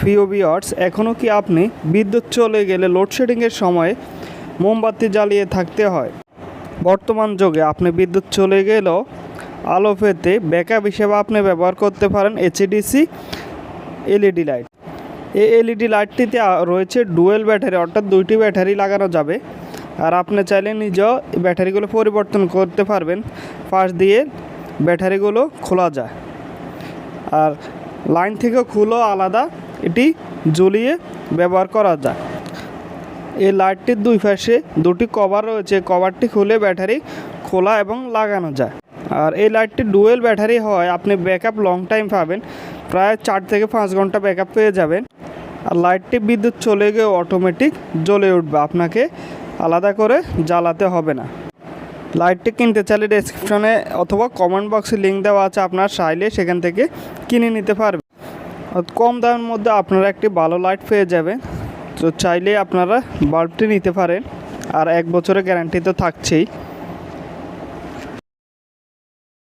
প্রিয় ভিউয়ার্স, এখনও কি আপনি বিদ্যুৎ চলে গেলে লোডশেডিংয়ের সময় মোমবাতি জ্বালিয়ে থাকতে হয়? বর্তমান যুগে আপনি বিদ্যুৎ চলে গেলেও আলো পেতে ব্যাকআপ হিসেবে আপনি ব্যবহার করতে পারেন এইচডিসি এলইডি লাইট। এই এলইডি লাইটটিতে রয়েছে ডুয়েল ব্যাটারি, অর্থাৎ দুইটি ব্যাটারি লাগানো যাবে। আর আপনি চাইলে নিজেও ব্যাটারিগুলো পরিবর্তন করতে পারবেন। পাশ দিয়ে ব্যাটারিগুলো খোলা যায়, আর লাইন থেকে খুলেও আলাদা এটি ঝুলিয়ে ব্যবহার করা যায়। এই লাইটটির দুই পাশে দুটি কভার রয়েছে, কভারটি খুলে ব্যাটারি খোলা এবং লাগানো যায়। আর এই লাইটটি ডুয়েল ব্যাটারি হয় আপনি ব্যাকআপ লং টাইম পাবেন, প্রায় 4 থেকে 5 ঘন্টা ব্যাকআপ পেয়ে যাবেন। আর লাইটটি বিদ্যুৎ চলে গিয়ে অটোমেটিক জ্বলে উঠবে, আপনাকে আলাদা করে জ্বালাতে হবে না। লাইটটি কিনতে চাইলে ডেসক্রিপশনে অথবা কমেন্ট বক্সে লিঙ্ক দেওয়া আছে, আপনার চাইলে সেখান থেকে কিনে নিতে পারবেন। কম দামের মধ্যে আপনারা একটি ভালো লাইট পেয়ে যাবেন। তো চাইলে আপনারা বাল্বটি নিতে পারেন, আর 1 বছরের গ্যারান্টি তো থাকছেই।